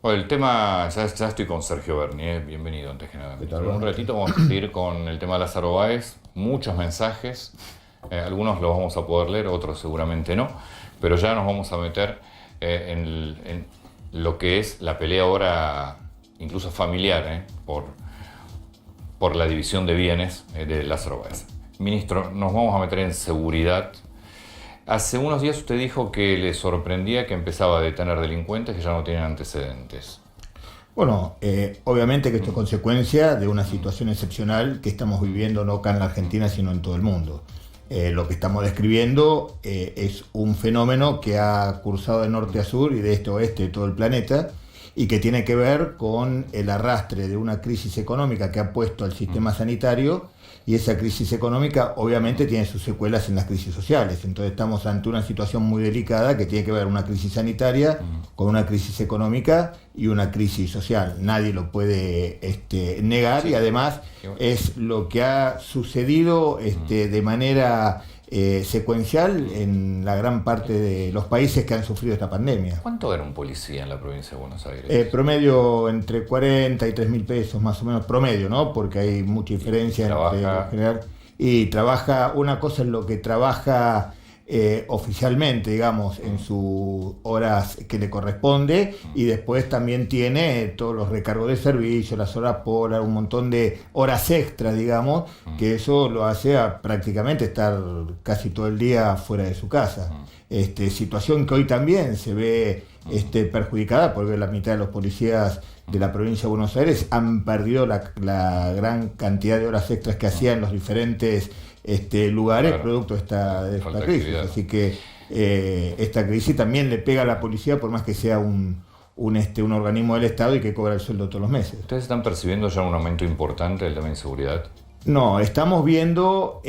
Bueno, el tema, ya estoy con Sergio Berni, bienvenido antes que nada. ¿Qué tal? En un Buenas ratito noches. vamos a seguir con el tema de Lázaro Báez, muchos mensajes, algunos los vamos a poder leer, otros seguramente no, pero ya nos vamos a meter en lo que es la pelea ahora, incluso familiar, por la división de bienes de Lázaro Báez. Ministro, nos vamos a meter en seguridad. Hace unos días usted dijo que le sorprendía que empezaba a detener delincuentes que ya no tienen antecedentes. Bueno, obviamente que esto es consecuencia de una situación excepcional que estamos viviendo no acá en la Argentina, sino en todo el mundo. Lo que estamos describiendo es un fenómeno que ha cursado de norte a sur y de este a oeste de todo el planeta y que tiene que ver con el arrastre de una crisis económica que ha puesto al sistema sanitario, y esa crisis económica obviamente tiene sus secuelas en las crisis sociales. Entonces estamos ante una situación muy delicada que tiene que ver una crisis sanitaria con una crisis económica y una crisis social. Nadie lo puede negar, Sí. y además es lo que ha sucedido de manera secuencial en la gran parte de los países que han sufrido esta pandemia. ¿Cuánto era un policía en la provincia de Buenos Aires? Promedio entre 40 y 3 mil pesos, más o menos promedio, ¿no? Porque hay mucha diferencia entre lo general. Y trabaja, una cosa es lo que trabaja oficialmente, digamos, en sus horas que le corresponde, y después también tiene todos los recargos de servicio, las horas por, un montón de horas extras, digamos, que eso lo hace a prácticamente estar casi todo el día fuera de su casa. Situación que hoy también se ve perjudicada porque la mitad de los policías de la provincia de Buenos Aires han perdido la gran cantidad de horas extras que hacían en los diferentes lugares, Claro, producto de esta falta de crisis. actividad. Así que esta crisis también le pega a la policía, por más que sea un organismo del Estado y que cobra el sueldo todos los meses. ¿Ustedes están percibiendo ya un aumento importante del tema de inseguridad? No, estamos viendo,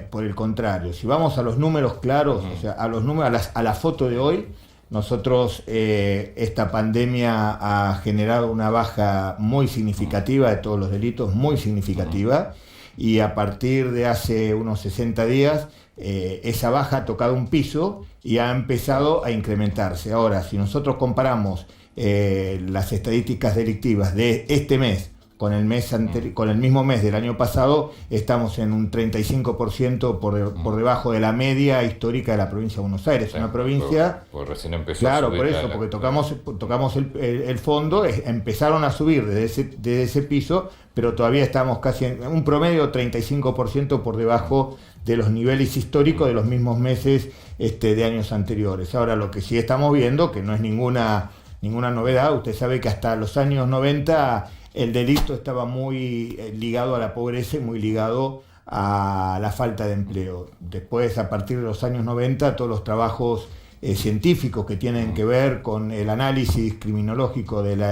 por el contrario, si vamos a los números claros, o sea, a los números, a la foto de hoy, nosotros, esta pandemia ha generado una baja muy significativa de todos los delitos, muy significativa, y a partir de hace unos 60 días, esa baja ha tocado un piso y ha empezado a incrementarse. Ahora, si nosotros comparamos las estadísticas delictivas de este mes con el con el mismo mes del año pasado, estamos en un 35% por debajo de la media histórica de la provincia de Buenos Aires. Sí, Una provincia... porque recién empezó a Claro, subir por eso, porque tocamos el fondo, empezaron a subir desde ese piso, pero todavía estamos casi en un promedio 35% por debajo de los niveles históricos de los mismos meses de años anteriores. Ahora, lo que sí estamos viendo, que no es ninguna novedad, usted sabe que hasta los años 90 el delito estaba muy ligado a la pobreza y muy ligado a la falta de empleo. Después, a partir de los años 90, todos los trabajos científicos que tienen que ver con el análisis criminológico del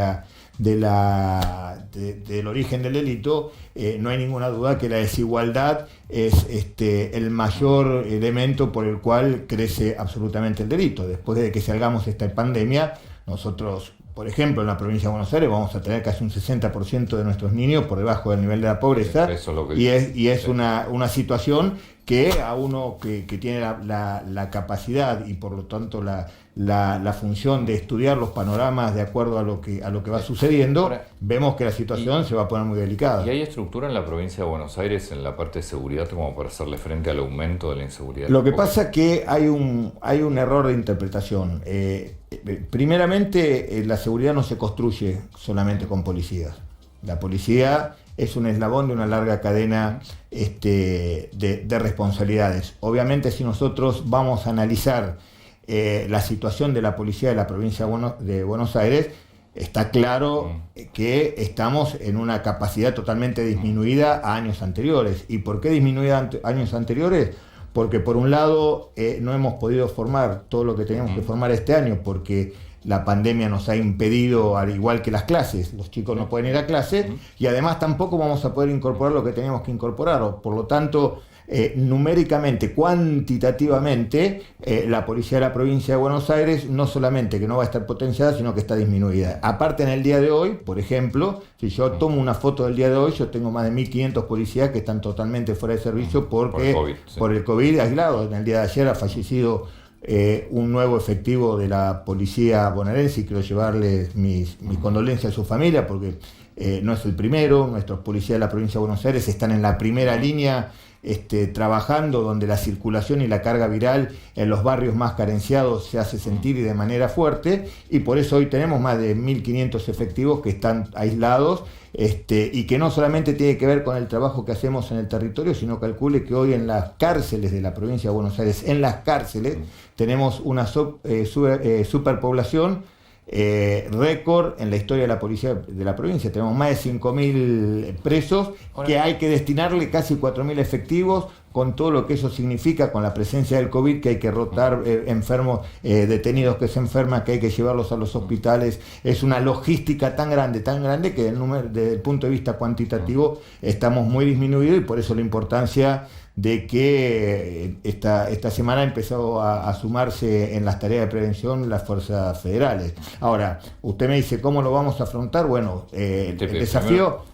origen del delito, no hay ninguna duda que la desigualdad es el mayor elemento por el cual crece absolutamente el delito. Después de que salgamos de esta pandemia, nosotros, por ejemplo, en la provincia de Buenos Aires vamos a tener casi un 60% de nuestros niños por debajo del nivel de la pobreza, Eso es lo que y es sí. una situación que a uno que tiene la capacidad y por lo tanto la función de estudiar los panoramas de acuerdo a lo que va sucediendo, Ahora, vemos que la situación se va a poner muy delicada. ¿Y hay estructura en la provincia de Buenos Aires en la parte de seguridad como para hacerle frente al aumento de la inseguridad? Lo que pasa es que hay un error de interpretación. Primeramente, la seguridad no se construye solamente con policías. La policía es un eslabón de una larga cadena de responsabilidades. Obviamente, si nosotros vamos a analizar la situación de la policía de la provincia de Buenos Aires, está claro que estamos en una capacidad totalmente disminuida a años anteriores. ¿Y por qué disminuida a años anteriores? Porque por un lado no hemos podido formar todo lo que teníamos que formar este año, porque la pandemia nos ha impedido, al igual que las clases, los chicos no pueden ir a clase, y además tampoco vamos a poder incorporar lo que teníamos que incorporar. Por lo tanto, numéricamente, cuantitativamente, la policía de la provincia de Buenos Aires no solamente que no va a estar potenciada, sino que está disminuida. Aparte, en el día de hoy, por ejemplo, si yo tomo una foto del día de hoy, yo tengo más de 1.500 policías que están totalmente fuera de servicio por el COVID aislado. En el día de ayer ha fallecido un nuevo efectivo de la policía bonaerense, y quiero llevarle mis condolencias a su familia, porque no es el primero. Nuestros policías de la provincia de Buenos Aires están en la primera línea trabajando, donde la circulación y la carga viral en los barrios más carenciados se hace sentir y de manera fuerte, y por eso hoy tenemos más de 1.500 efectivos que están aislados, y que no solamente tiene que ver con el trabajo que hacemos en el territorio, sino calcule que hoy en las cárceles de la provincia de Buenos Aires, en las cárceles, tenemos una superpoblación récord en la historia de la policía de la provincia. Tenemos más de 5.000 presos, que hay que destinarle casi 4.000 efectivos, con todo lo que eso significa, con la presencia del COVID, que hay que rotar enfermos, detenidos que se enferman, que hay que llevarlos a los hospitales. Es una logística tan grande, que desde el punto de vista cuantitativo estamos muy disminuidos, y por eso la importancia de que esta semana empezó a sumarse en las tareas de prevención las fuerzas federales. Ahora, usted me dice, ¿cómo lo vamos a afrontar? Bueno, el desafío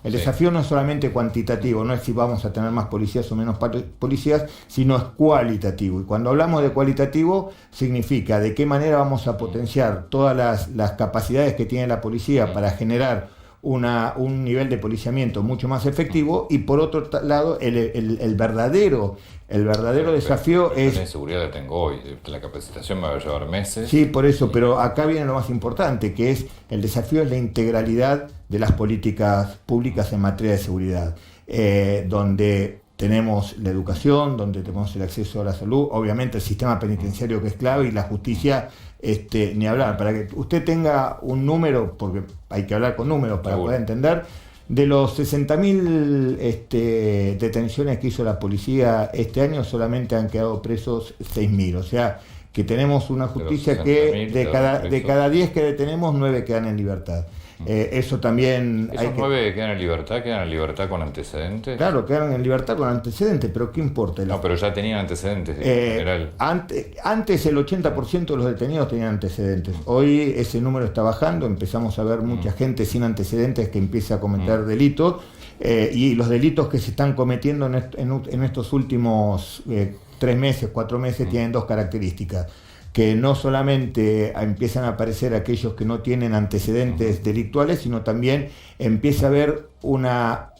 no es solamente cuantitativo, no es si vamos a tener más policías o menos policías, sino es cualitativo. Y cuando hablamos de cualitativo, significa de qué manera vamos a potenciar todas las capacidades que tiene la policía para generar un nivel de policiamiento mucho más efectivo, y por otro lado el verdadero desafío es... La seguridad la tengo hoy, la capacitación me va a llevar meses. Sí, por eso, pero acá viene lo más importante, que es el desafío es la integralidad de las políticas públicas en materia de seguridad, donde tenemos la educación, donde tenemos el acceso a la salud, obviamente el sistema penitenciario, que es clave, y la justicia, ni hablar. Para que usted tenga un número, porque hay que hablar con números para poder entender, de los 60.000 detenciones que hizo la policía este año, solamente han quedado presos 6.000, o sea que tenemos una justicia que de cada 10 que detenemos, 9 quedan en libertad. Eso también... ¿Esos 9 que quedan en libertad con antecedentes? Claro, quedan en libertad con antecedentes, pero ¿qué importa? No, pero ya tenían antecedentes en general. Antes el 80% de los detenidos tenían antecedentes. Hoy ese número está bajando, empezamos a ver mucha gente sin antecedentes que empieza a cometer delitos, y los delitos que se están cometiendo en estos últimos 3 meses, 4 meses, tienen 2 características: que no solamente empiezan a aparecer aquellos que no tienen antecedentes delictuales, sino también empieza a haber una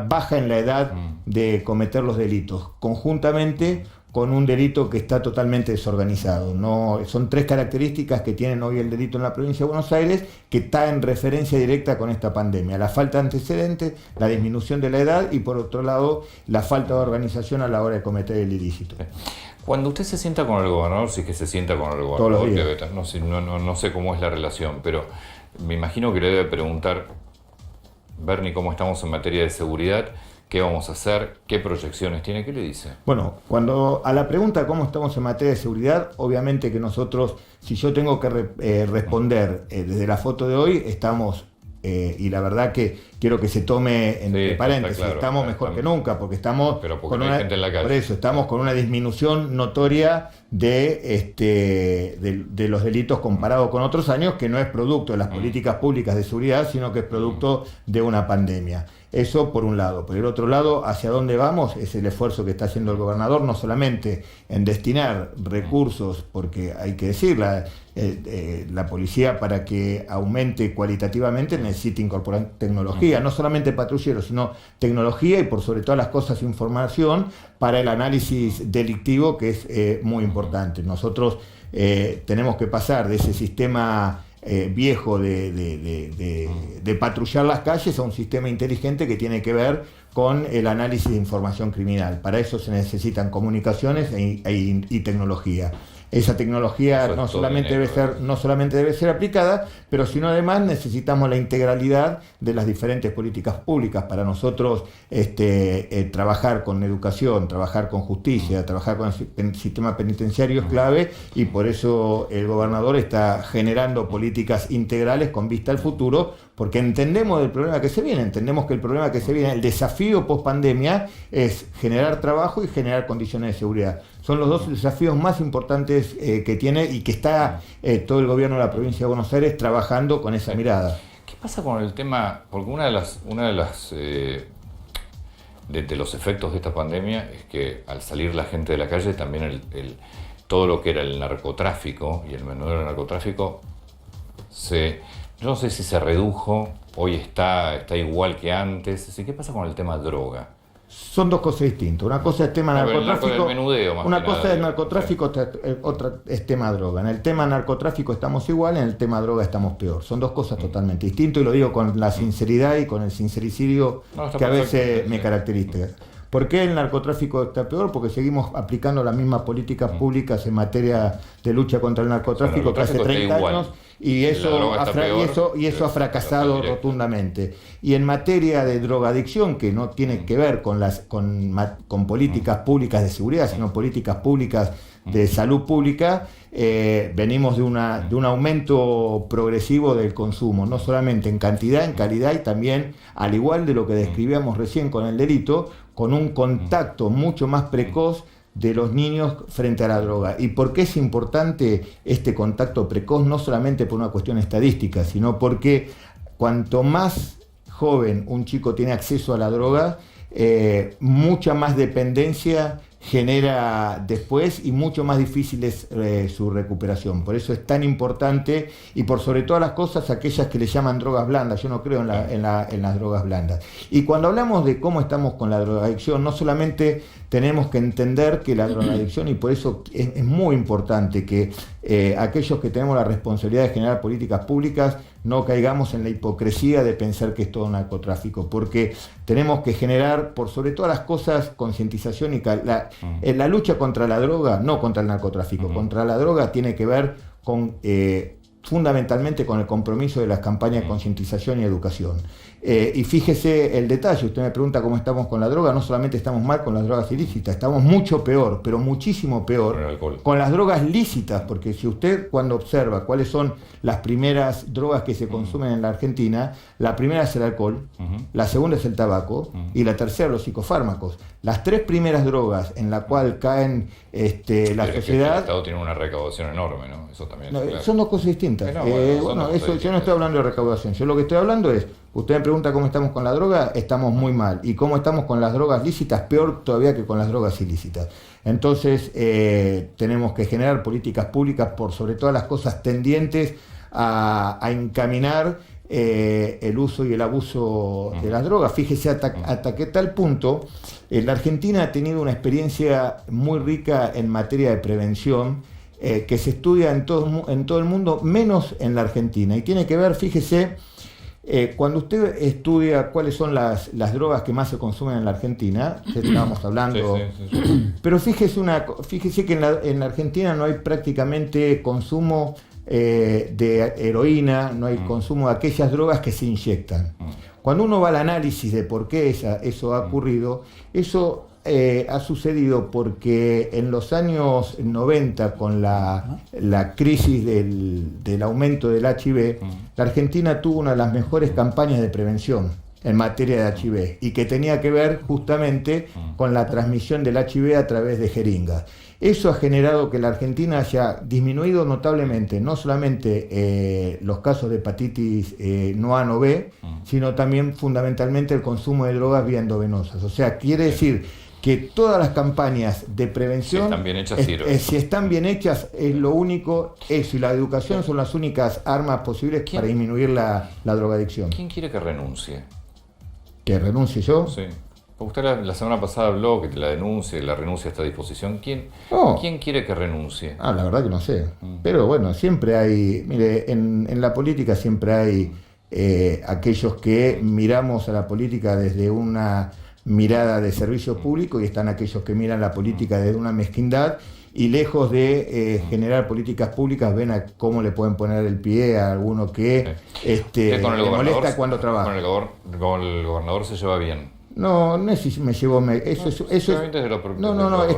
baja en la edad de cometer los delitos, conjuntamente con un delito que está totalmente desorganizado. Son 3 características que tienen hoy el delito en la provincia de Buenos Aires, que está en referencia directa con esta pandemia: la falta de antecedentes, la disminución de la edad, y por otro lado la falta de organización a la hora de cometer el ilícito. Cuando usted se sienta con el gobernador, si es que se sienta con el gobernador, no sé cómo es la relación, pero me imagino que le debe preguntar: Bernie, ¿cómo estamos en materia de seguridad? ¿Qué vamos a hacer? ¿Qué proyecciones tiene? ¿Qué le dice? Bueno, cuando a la pregunta cómo estamos en materia de seguridad, obviamente que nosotros, si yo tengo que responder desde la foto de hoy, estamos... y la verdad que quiero que se tome entre paréntesis, claro, estamos mejor que nunca, porque estamos con una gente en la calle. Por eso estamos con una disminución notoria de los delitos comparado con otros años, que no es producto de las políticas públicas de seguridad, sino que es producto de una pandemia. Eso por un lado. Por el otro lado, ¿hacia dónde vamos? Es el esfuerzo que está haciendo el gobernador, no solamente en destinar recursos, porque hay que decir, la policía, para que aumente cualitativamente, necesita incorporar tecnología, no solamente patrulleros, sino tecnología, y por sobre todas las cosas información para el análisis delictivo, que es muy importante. Nosotros tenemos que pasar de ese sistema viejo de patrullar las calles a un sistema inteligente que tiene que ver con el análisis de información criminal. Para eso se necesitan comunicaciones y tecnología. Esa tecnología no solamente debe ser aplicada, pero sino además necesitamos la integralidad de las diferentes políticas públicas. Para nosotros trabajar con educación, trabajar con justicia, trabajar con el sistema penitenciario es clave, y por eso el gobernador está generando políticas integrales con vista al futuro, porque entendemos el problema que se viene, entendemos que el problema que se viene, el desafío post pandemia, es generar trabajo y generar condiciones de seguridad. Son los 2 desafíos más importantes que tiene, y que está todo el gobierno de la provincia de Buenos Aires trabajando con esa mirada. ¿Qué pasa con el tema? Porque uno de los efectos de esta pandemia es que al salir la gente de la calle, también todo lo que era el narcotráfico y el menudeo del narcotráfico, yo no sé si se redujo, hoy está igual que antes. ¿Qué pasa con el tema droga? Son dos cosas distintas. Una cosa es tema narcotráfico. Una cosa es narcotráfico, otra es tema droga. En el tema narcotráfico estamos igual, en el tema droga estamos peor. Son dos cosas totalmente distintas y lo digo con la sinceridad y con el sincericidio que a veces me caracteriza. ¿Por qué el narcotráfico está peor? Porque seguimos aplicando las mismas políticas públicas en materia de lucha contra el narcotráfico que hace 30 años y eso ha fracasado rotundamente. Y en materia de drogadicción, que no tiene que ver con políticas públicas de seguridad, sino políticas públicas de salud pública, venimos de un aumento progresivo del consumo, no solamente en cantidad, en calidad y también, al igual de lo que describíamos recién con el delito, con un contacto mucho más precoz de los niños frente a la droga. ¿Y por qué es importante este contacto precoz? No solamente por una cuestión estadística, sino porque cuanto más joven un chico tiene acceso a la droga, mucha más dependencia genera después y mucho más difícil es su recuperación. Por eso es tan importante y por sobre todas las cosas aquellas que le llaman drogas blandas. Yo no creo en las drogas blandas. Y cuando hablamos de cómo estamos con la drogadicción, no solamente tenemos que entender que la drogadicción, y por eso es muy importante que aquellos que tenemos la responsabilidad de generar políticas públicas no caigamos en la hipocresía de pensar que es todo narcotráfico, porque tenemos que generar, por sobre todas las cosas, concientización y la lucha contra la droga, no contra el narcotráfico, contra la droga tiene que ver con fundamentalmente con el compromiso de las campañas de concientización y educación. Y fíjese el detalle, usted me pregunta cómo estamos con la droga, no solamente estamos mal con las drogas ilícitas, estamos mucho peor, pero muchísimo peor con las drogas lícitas, porque si usted cuando observa cuáles son las primeras drogas que se consumen en la Argentina, la primera es el alcohol, la segunda es el tabaco y la tercera los psicofármacos. Las tres primeras drogas en la cual caen la sociedad... El Estado tiene una recaudación enorme, ¿no? Eso también. Claro. Son dos cosas distintas. Yo no estoy hablando de recaudación, yo lo que estoy hablando es, usted me pregunta cómo estamos con la droga, estamos muy mal. Y cómo estamos con las drogas lícitas, peor todavía que con las drogas ilícitas. Entonces tenemos que generar políticas públicas por sobre todas las cosas tendientes a encaminar el uso y el abuso de las drogas. Fíjese hasta qué tal punto la Argentina ha tenido una experiencia muy rica en materia de prevención, que se estudia en todo el mundo, menos en la Argentina. Y tiene que ver, fíjese, cuando usted estudia cuáles son las drogas que más se consumen en la Argentina, estábamos hablando, sí. Pero fíjese que en la Argentina no hay prácticamente consumo de heroína, no hay consumo de aquellas drogas que se inyectan. Cuando uno va al análisis de por qué eso ha ocurrido, eso ha sucedido porque en los años 90, con la crisis del aumento del HIV, la Argentina tuvo una de las mejores campañas de prevención en materia de HIV y que tenía que ver justamente con la transmisión del HIV a través de jeringas. Eso ha generado que la Argentina haya disminuido notablemente no solamente los casos de hepatitis no A, no B, sino también fundamentalmente el consumo de drogas vía endovenosas. O sea, quiere decir que todas las campañas de prevención, si están bien hechas, si están bien hechas, es lo único, eso y la educación son las únicas armas posibles para disminuir la drogadicción. ¿Quién quiere que renuncie? ¿Que renuncie yo? Sí. Usted la semana pasada habló que la renuncia está a disposición. ¿Quién quiere que renuncie? La verdad que no sé. Pero bueno, siempre hay, mire, en la política siempre hay aquellos que miramos a la política desde una mirada de servicio público y están aquellos que miran la política desde una mezquindad y lejos de generar políticas públicas ven a cómo le pueden poner el pie a alguno que le molesta cuando trabaja. Con el gobernador se lleva bien. No es si me llevo... es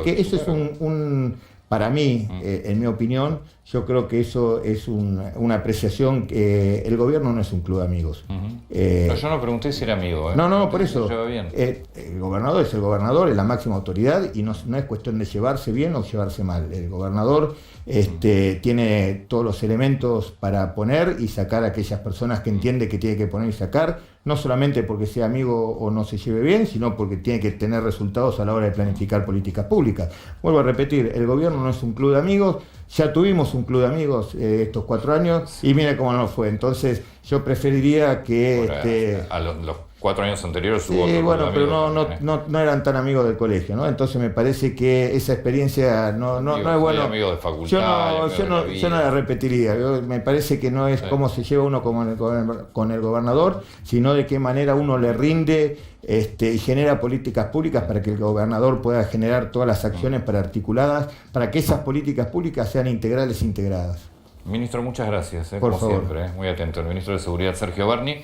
que eso es para mí, en mi opinión, yo creo que eso es una apreciación que el gobierno no es un club de amigos. Pero yo no pregunté si era amigo. No, por eso. Se lleva bien. El gobernador es el gobernador, es la máxima autoridad y no es cuestión de llevarse bien o llevarse mal. El gobernador tiene todos los elementos para poner y sacar a aquellas personas que entiende que tiene que poner y sacar, no solamente porque sea amigo o no se lleve bien, sino porque tiene que tener resultados a la hora de planificar políticas públicas. Vuelvo a repetir, el gobierno no es un club de amigos, ya tuvimos un club de amigos estos 4 años y mire cómo nos fue. Entonces yo preferiría que... A los 4 años anteriores hubo sí, otro bueno, club de pero amigos, no eran tan amigos del colegio, ¿no? Entonces me parece que esa experiencia no es bueno. Amigos de facultad, Yo no la repetiría. Me parece que no es cómo se lleva uno con el gobernador, sino de qué manera uno le rinde y genera políticas públicas para que el gobernador pueda generar todas las acciones para articuladas, para que esas políticas públicas sean integrales e integradas. Ministro, muchas gracias, Por como favor. siempre, muy atento. El ministro de Seguridad, Sergio Berni.